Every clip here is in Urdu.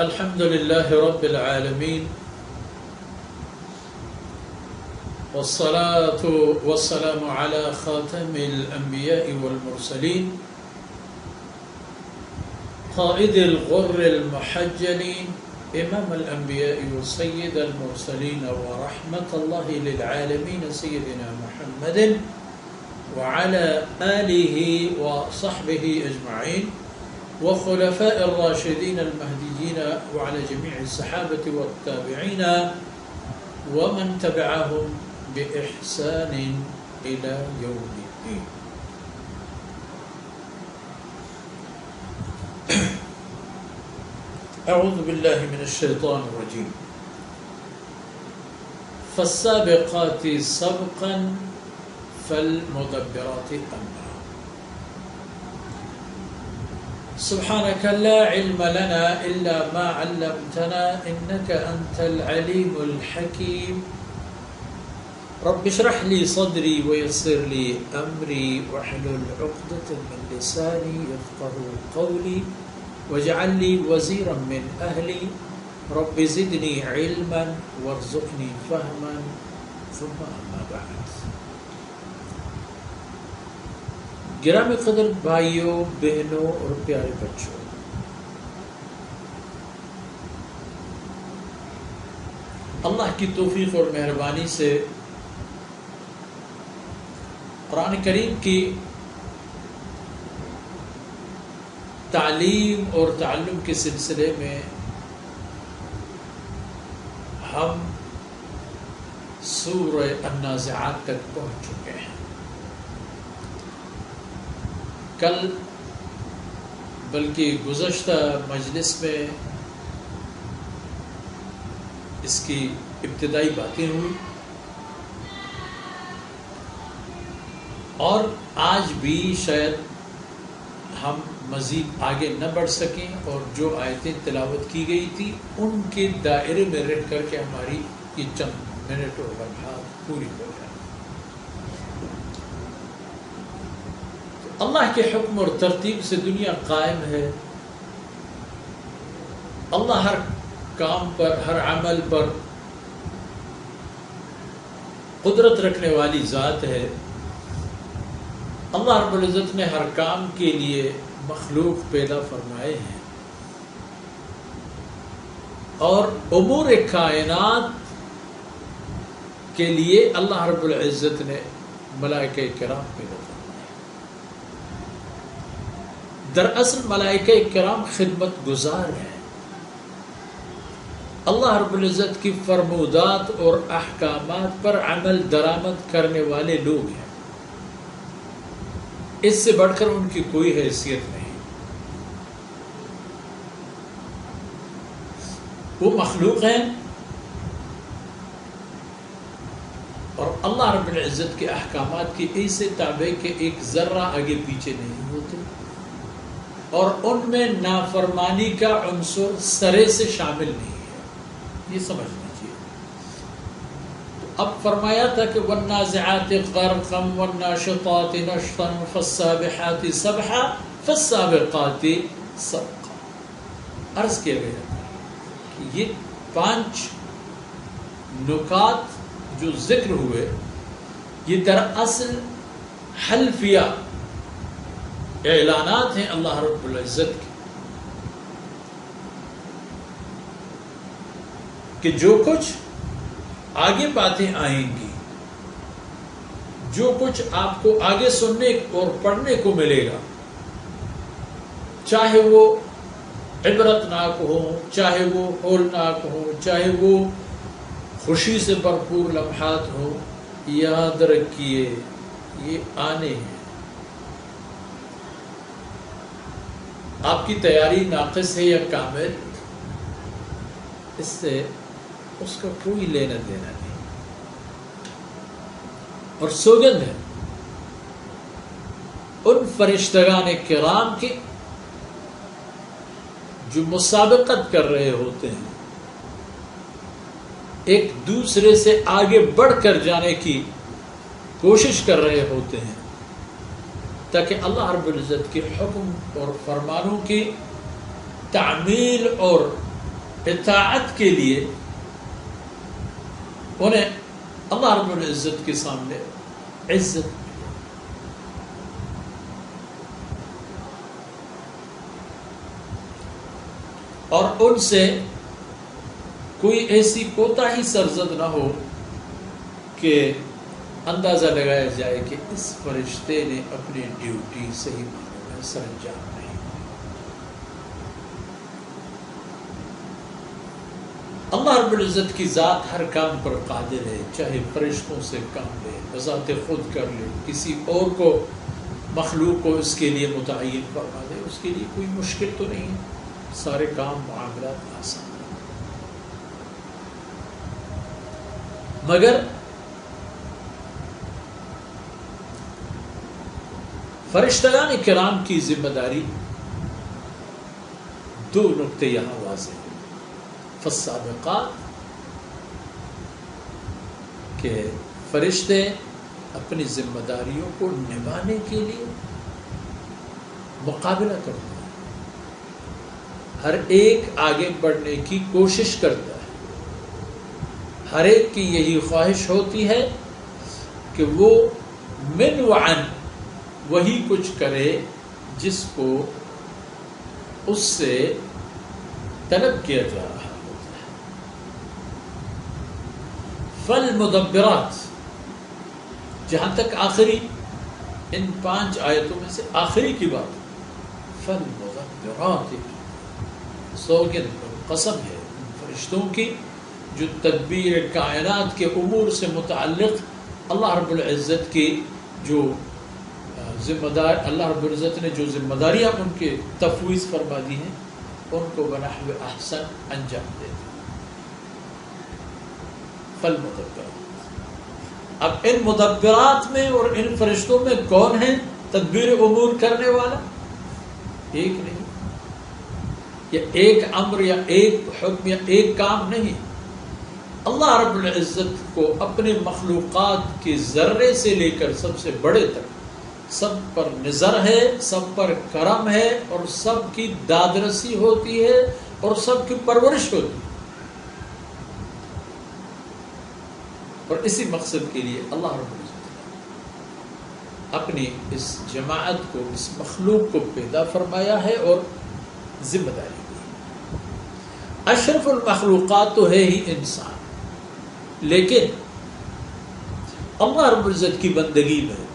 الحمد لله رب العالمين والصلاة والسلام على خاتم الأنبياء والمرسلين قائد الغر المحجلين إمام الأنبياء وسيد المرسلين ورحمة الله للعالمين سيدنا محمد وعلى آله وصحبه أجمعين وخلفاء الراشدين المهديين وعلى جميع الصحابة والتابعين ومن تبعهم بإحسان إلى يوم الدين. أعوذ بالله من الشيطان الرجيم. فالسابقات سبقا فالمدبرات أمرا. سبحانك لا علم لنا إلا ما علمتنا إنك أنت العليم الحكيم. رب اشرح لي صدري ويسر لي أمري واحلل عقدة من لساني يفقهوا قولي واجعل لي وزيرا من أهلي رب زدني علما وارزقني فهما ثم أما بعد. گرامی قدر بھائیوں، بہنوں اور پیارے بچوں، اللہ کی توفیق اور مہربانی سے قرآن کریم کی تعلیم اور تعلم کے سلسلے میں ہم سورہ النازعات تک پہنچ چکے ہیں. کل بلکہ گزشتہ مجلس میں اس کی ابتدائی باتیں ہوئی اور آج بھی شاید ہم مزید آگے نہ بڑھ سکیں اور جو آیتیں تلاوت کی گئی تھی ان کے دائرے میں رہ کر کے ہماری یہ چند منٹ اور لمحات پوری ہو جائیں. اللہ کے حکم اور ترتیب سے دنیا قائم ہے. اللہ ہر کام پر، ہر عمل پر قدرت رکھنے والی ذات ہے. اللہ رب العزت نے ہر کام کے لیے مخلوق پیدا فرمائے ہیں اور امور کائنات کے لیے اللہ رب العزت نے ملائکہ کرام پیدا فرمائے. دراصل ملائکہ کرام خدمت گزار ہیں، اللہ رب العزت کی فرمودات اور احکامات پر عمل درآمد کرنے والے لوگ ہیں. اس سے بڑھ کر ان کی کوئی حیثیت نہیں. وہ مخلوق ہیں اور اللہ رب العزت کے احکامات کی ایسے تابع کہ ایک ذرہ آگے پیچھے نہیں ہوتے اور ان میں نافرمانی کا عنصر سرے سے شامل نہیں ہے. یہ سمجھ لیجیے. اب فرمایا تھا کہ والنازعات غرقا والناشطات نشطا فالسابحات سبحا فالسابقات سبقا. عرض کیا گیا کہ یہ 5 نکات جو ذکر ہوئے یہ دراصل حلفیہ اعلانات ہیں اللہ رب العزت کے کہ جو کچھ آگے باتیں آئیں گی، جو کچھ آپ کو آگے سننے اور پڑھنے کو ملے گا، چاہے وہ عبرتناک ہو، چاہے وہ ہولناک ہو، چاہے وہ خوشی سے بھرپور لمحات ہو، یاد رکھیے یہ آنے ہیں. آپ کی تیاری ناقص ہے یا کامل، اس سے اس کا کوئی لینا دینا نہیں. اور سوگند ہے ان فرشتگان کرام کی جو مسابقت کر رہے ہوتے ہیں، ایک دوسرے سے آگے بڑھ کر جانے کی کوشش کر رہے ہوتے ہیں تاکہ اللہ رب العزت کے حکم اور فرمانوں کی تعمیل اور اطاعت کے لیے انہیں اللہ رب العزت کے سامنے عزت ملے. اور ان سے کوئی ایسی کوتاہی سرزد نہ ہو کہ اندازہ لگایا جائے کہ اس فرشتے نے اپنی ڈیوٹی صحیح معنوں میں سر انجام نہیں. اللہ رب العزت کی ذات ہر کام پر قادر ہے، چاہے فرشتوں سے کام لے، بذات خود کر لے، کسی اور کو مخلوق کو اس کے لیے متعین فرما دے، اس کے لیے کوئی مشکل تو نہیں ہے. سارے کام معاملات آسان ہیں. مگر فرشتگان کرام کی ذمہ داری دو نقطے یہاں واضح ہیں. فالسابقات کہ فرشتے اپنی ذمہ داریوں کو نبھانے کے لیے مقابلہ کرتے ہیں، ہر ایک آگے بڑھنے کی کوشش کرتا ہے. ہر ایک کی یہی خواہش ہوتی ہے کہ وہ من وعن وہی کچھ کرے جس کو اس سے طلب کیا جا رہا ہوتا ہے. فالمدبرات، جہاں تک آخری ان 5 آیتوں میں سے آخری کی بات، فالمدبرات سوگن قسم ہے ان فرشتوں کی جو تدبیر کائنات کے امور سے متعلق اللہ رب العزت کی جو ذمہ دار اللہ رب العزت نے جو ذمہ داریاں ان کے تفویض فرما دی ہیں ان کو بنحو احسن انجام دیتے. فالمدبرات، اب ان مدبرات میں اور ان فرشتوں میں کون ہے تدبیر امور کرنے والا؟ ایک نہیں، یا ایک امر یا ایک حکم یا ایک کام نہیں. اللہ رب العزت کو اپنے مخلوقات کے ذرے سے لے کر سب سے بڑے تک سب پر نظر ہے، سب پر کرم ہے، اور سب کی دادرسی ہوتی ہے اور سب کی پرورش ہوتی ہے. اور اسی مقصد کے لیے اللہ رب العزت اپنی اس جماعت کو، اس مخلوق کو پیدا فرمایا ہے اور ذمہ داری دی. اشرف المخلوقات تو ہے ہی انسان، لیکن اللہ رب العزت کی بندگی میں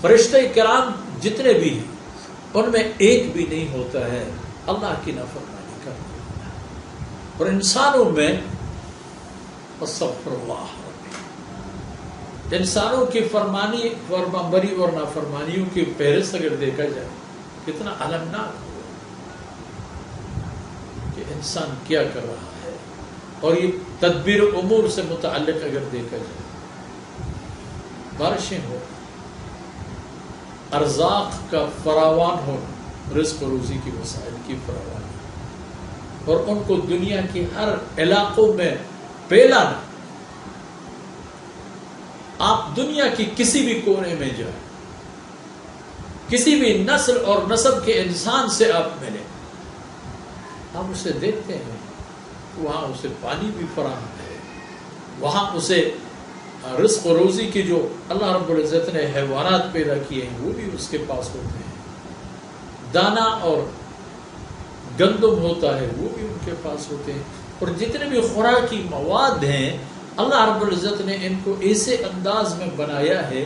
فرشتے کرام جتنے بھی ہیں ان میں ایک بھی نہیں ہوتا ہے اللہ کی نافرمانی کرنے والا. اور انسانوں میں استغفر اللہ، انسانوں کی فرمانبری اور نافرمانیوں کی فہرست اگر دیکھا جائے کتنا المناک ہو کہ انسان کیا کر رہا ہے. اور یہ تدبیر امور سے متعلق اگر دیکھا جائے، بارشیں ہو، ارزاق کا فراوان ہونا، رزق و روزی کی وسائل کی فراوانی، اور ان کو دنیا کی ہر علاقوں میں پھیلانا. آپ دنیا کی کسی بھی کونے میں جائیں، کسی بھی نسل اور نسب کے انسان سے آپ ملیں، آپ اسے دیکھتے ہیں وہاں اسے پانی بھی فراہم ہے، وہاں اسے رزق و روزی کی جو اللہ رب العزت نے حیوانات پیدا کیے ہیں وہ بھی اس کے پاس ہوتے ہیں، دانا اور گندم ہوتا ہے وہ بھی ان کے پاس ہوتے ہیں، اور جتنے بھی خوراکی مواد ہیں اللہ رب العزت نے ان کو ایسے انداز میں بنایا ہے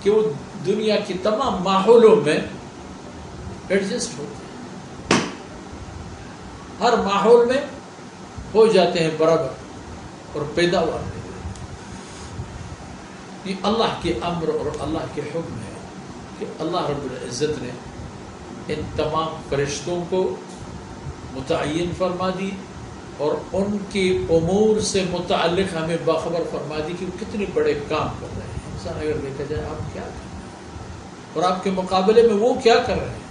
کہ وہ دنیا کی تمام ماحولوں میں ایڈجسٹ ہوتے ہیں، ہر ماحول میں ہو جاتے ہیں برابر اور پیداوار میں. یہ اللہ کے امر اور اللہ کے حکم ہے کہ اللہ رب العزت نے ان تمام فرشتوں کو متعین فرما دی اور ان کے امور سے متعلق ہمیں باخبر فرما دی کہ وہ کتنے بڑے کام کر رہے ہیں. انسان اگر دیکھا جائے آپ کیا کر رہے ہیں اور آپ کے مقابلے میں وہ کیا کر رہے ہیں،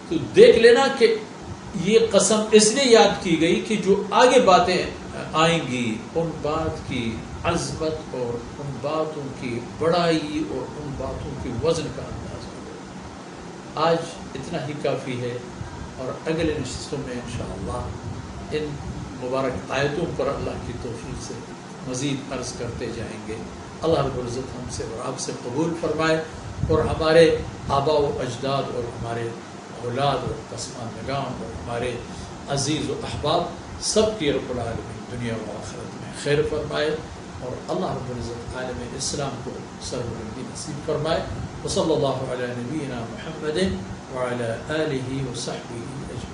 تو دیکھ لینا کہ یہ قسم اس لیے یاد کی گئی کہ جو آگے باتیں آئیں گی ان بات کی عظمت اور ان باتوں کی بڑائی اور ان باتوں کی وزن کا انداز ہوگا. آج اتنا ہی کافی ہے. اور اگلے نشستوں میں انشاءاللہ ان مبارک آیتوں پر اللہ کی توفیق سے مزید عرض کرتے جائیں گے. اللہ رب العزت ہم سے اور آپ سے قبول فرمائے اور ہمارے آباء و اجداد اور ہمارے اولاد اور پسماندگان اور ہمارے عزیز و احباب سب کی رب العالمین دنیا و آخرت میں خیر فرمائے اور اللہ رب العزت عالم اسلام کو سربلندی نصیب فرمائے. وصلی اللہ علی نبینا محمد وعلی آلہ وصحبہ اجمعین.